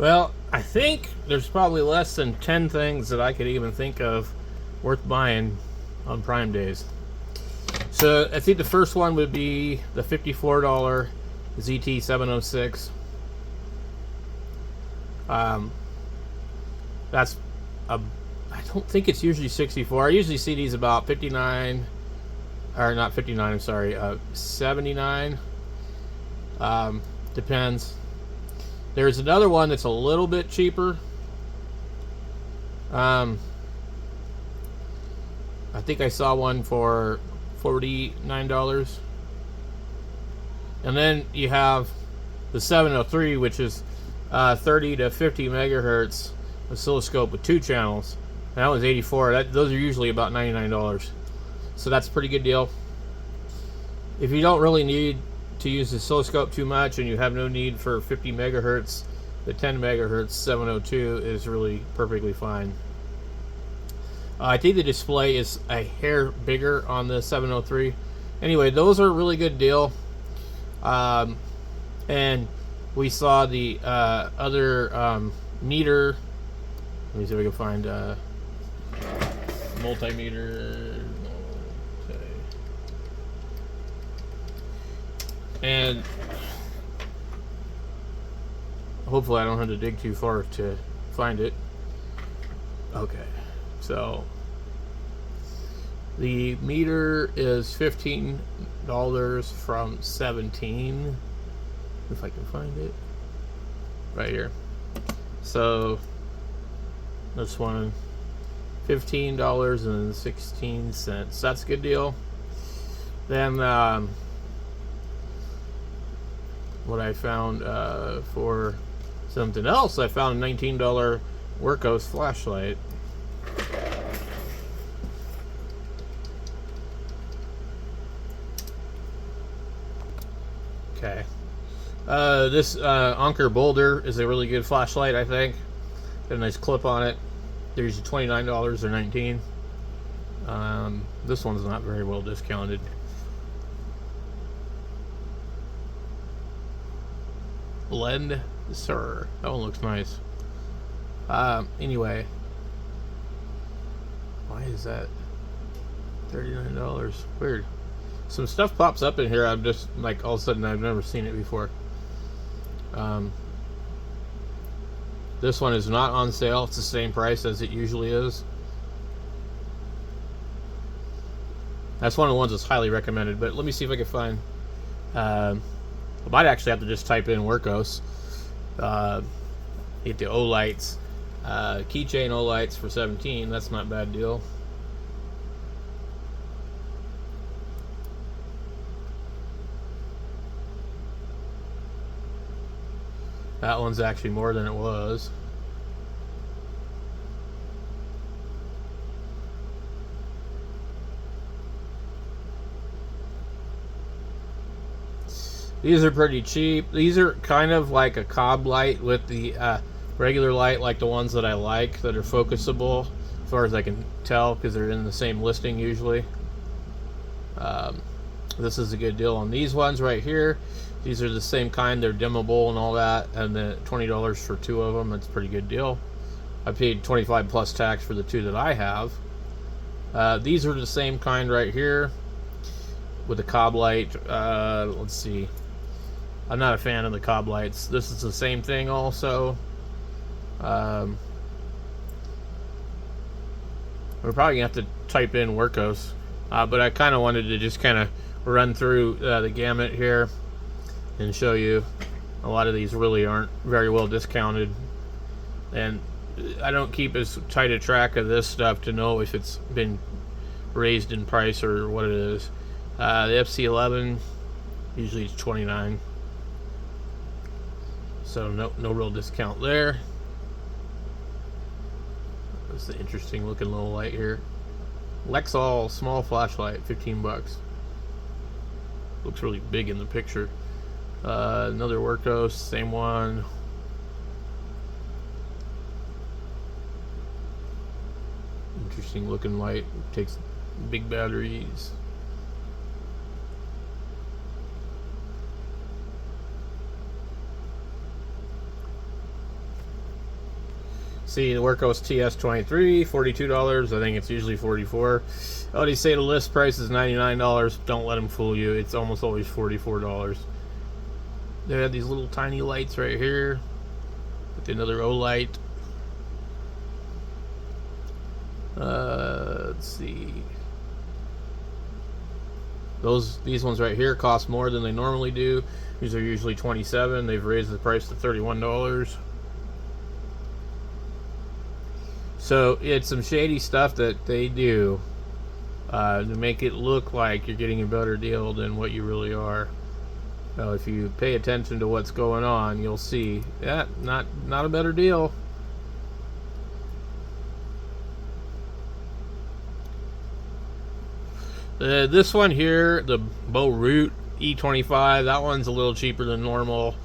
Well, I think there's probably less than 10 things that I could even think of worth buying on Prime days. So I think the first one would be the $54 ZT706. That's a, I don't think it's usually 64. I usually see these about 59, or not 59, I'm sorry, 79. Depends. There's another one that's a little bit cheaper. I think I saw one for $49. And then you have the 703, which is 30 to 50 megahertz oscilloscope with 2 channels. And that was 84. Those are usually about $99. So that's a pretty good deal. If you don't really need to use the oscilloscope too much and you have no need for 50 megahertz, the 10 megahertz 702 is really perfectly fine. I think the display is a hair bigger on the 703. Anyway, those are a really good deal. And we saw the other meter. Let me see if I can find multimeter. And hopefully I don't have to dig too far to find it. Okay, so the meter is $15 from $17, if I can find it right here. So this one, $15.16. That's a good deal. Then what I found for something else, I found a $19 wurkkos flashlight. Okay. This Anker Boulder is a really good flashlight, I think. Got a nice clip on it. They're usually $29 or $19. This one's not very well discounted. Blend, sir. That one looks nice. Anyway, why is that $39? Weird. Some stuff pops up in here. I'm just like, all of a sudden, I've never seen it before. This one is not on sale. It's the same price as it usually is. That's one of the ones that's highly recommended. But let me see if I can find. I might actually have to just type in wurkkos. Get the O lights, keychain O lights for 17. That's not a bad deal. That one's actually more than it was. These are pretty cheap. These are kind of like a cob light with the regular light, like the ones that I like that are focusable, as far as I can tell, because they're in the same listing usually. This is a good deal on these ones right here. These are the same kind. They're dimmable and all that, and then $20 for 2 of them. That's a pretty good deal. I paid $25 plus tax for the 2 that I have. These are the same kind right here with a cob light. Let's see. I'm not a fan of the cob lights. This is the same thing also. We're probably gonna have to type in wurkkos, but I kind of wanted to just kind of run through the gamut here and show you a lot of these really aren't very well discounted, and I don't keep as tight a track of this stuff to know if it's been raised in price or what it is. The FC11 usually it's $29, so no real discount there. That's the interesting looking little light here. Lexol small flashlight, 15 bucks. Looks really big in the picture. Another wurkkos, same one. Interesting looking light. Takes big batteries. See the wurkkos TS23, $42. I think it's usually $44. Oh, they say the list price is $99. Don't let them fool you. It's almost always $44. They have these little tiny lights right here with another O light. Let's see. These ones right here cost more than they normally do. These are usually $27. They've raised the price to $31. So it's some shady stuff that they do to make it look like you're getting a better deal than what you really are. So if you pay attention to what's going on, you'll see that not a better deal. This one here, the Root E25, that one's a little cheaper than normal.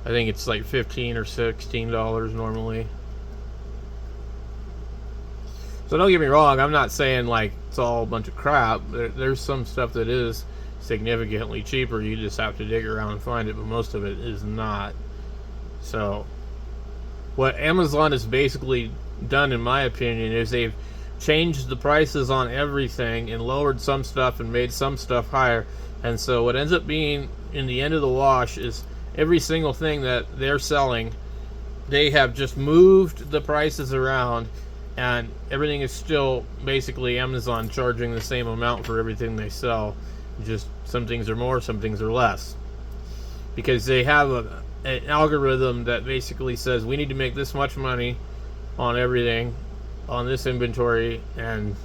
I think it's like $15 or $16 normally. So don't get me wrong, I'm not saying like it's all a bunch of crap. There's some stuff that is significantly cheaper. You just have to dig around and find it, but most of it is not. So what Amazon has basically done, in my opinion, is they've changed the prices on everything and lowered some stuff and made some stuff higher. And so what ends up being in the end of the wash is every single thing that they're selling, they have just moved the prices around, and everything is still basically Amazon charging the same amount for everything they sell. Just some things are more, some things are less, because they have an algorithm that basically says we need to make this much money on everything on this inventory, and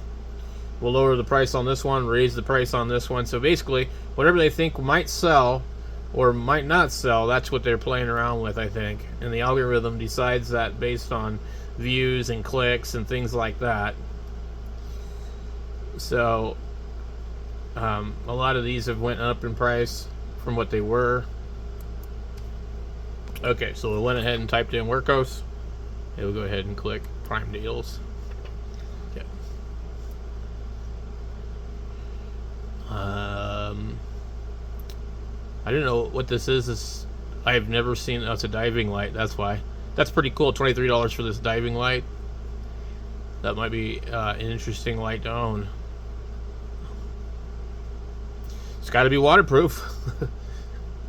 we'll lower the price on this one, raise the price on this one. So basically whatever they think might sell or might not sell, that's what they're playing around with, I think. And the algorithm decides that based on views and clicks and things like that. So a lot of these have went up in price from what they were. Okay, so we went ahead and typed in wurkkos. We'll go ahead and click Prime Deals. Okay. I don't know what this is. I've never seen. Oh, it's a diving light. That's why. That's pretty cool. $23 for this diving light. That might be an interesting light to own. It's got to be waterproof.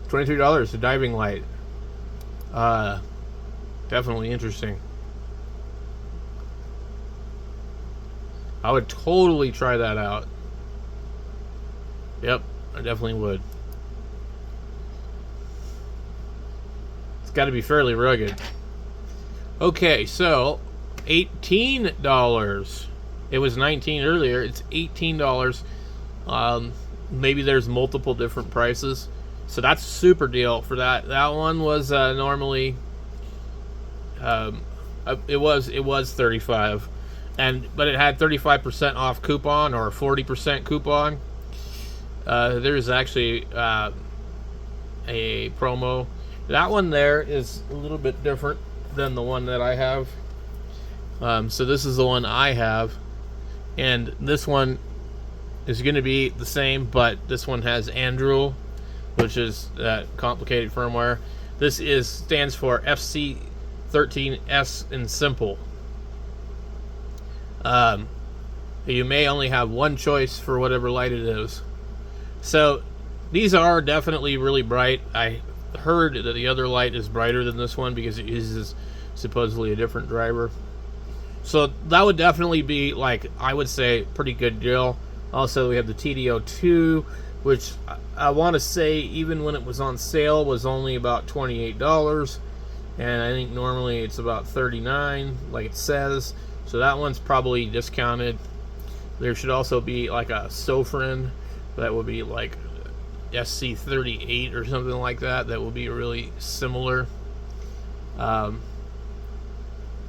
$23, a diving light. Definitely interesting. I would totally try that out. Yep, I definitely would. It's got to be fairly rugged. Okay, so $18. It was $19 earlier. It's $18. Maybe there's multiple different prices, so that's a super deal for that. That one was normally it was $35, but it had 35% off coupon or 40% coupon. There's actually a promo. That one there is a little bit different than the one that I have. So this is the one I have, and this one is going to be the same, but this one has Andrew, which is that complicated firmware. This stands for fc13s in simple. You may only have one choice for whatever light it is. So these are definitely really bright. I heard that the other light is brighter than this one because it uses supposedly a different driver. So that would definitely be, like, I would say, pretty good deal. Also, we have the TDO2, which I want to say, even when it was on sale, was only about $28. And I think normally it's about $39, like it says. So that one's probably discounted. There should also be like a Sofrin that would be like SC38 or something like that. That will be really similar.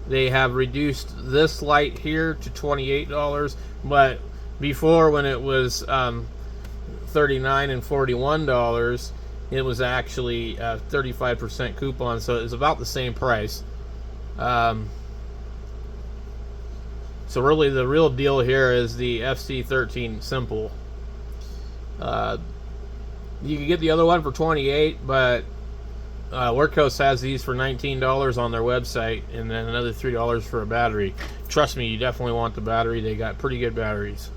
They have reduced this light here to $28, but before, when it was $39 and $41, it was actually 35% coupon, so it was about the same price. So really, the real deal here is the fc13 simple. You can get the other one for $28, but Wurkkos has these for $19 on their website, and then another $3 for a battery. Trust me, you definitely want the battery. They got pretty good batteries.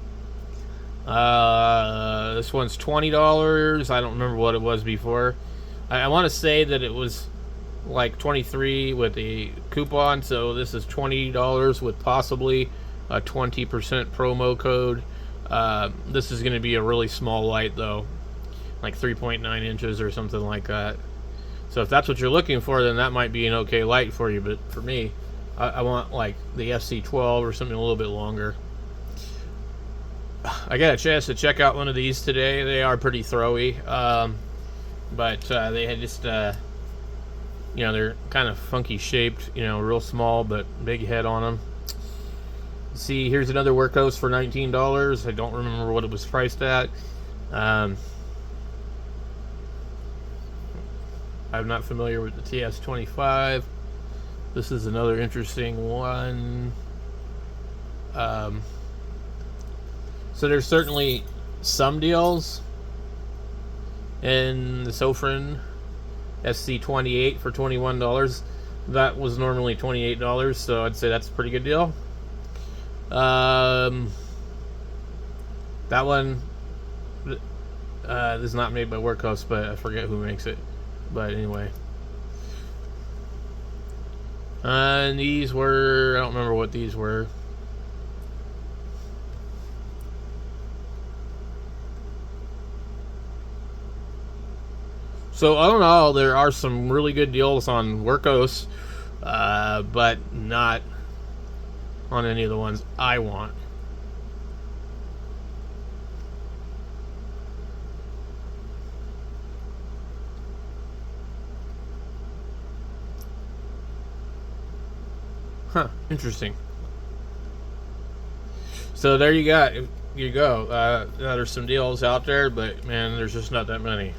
This one's $20. I don't remember what it was before. I want to say that it was like $23 with a coupon, so this is $20 with possibly a 20% promo code. This is going to be a really small light though, like 3.9 inches or something like that. So if that's what you're looking for, then that might be an okay light for you. But for me, I want like the FC12 or something a little bit longer. I got a chance to check out one of these today. They are pretty throwy, but they had just, you know, they're kind of funky shaped, you know, real small but big head on them. See, here's another wurkkos for $19. I don't remember what it was priced at. I'm not familiar with the TS25. This is another interesting one. So there's certainly some deals in the Sofrin SC28 for $21. That was normally $28, so I'd say that's a pretty good deal. That one is not made by wurkkos, but I forget who makes it. But anyway, and these were, I don't remember what these were. So I don't know, there are some really good deals on wurkkos, but not on any of the ones I want. Huh, interesting. So there you go. There's some deals out there, but man, there's just not that many.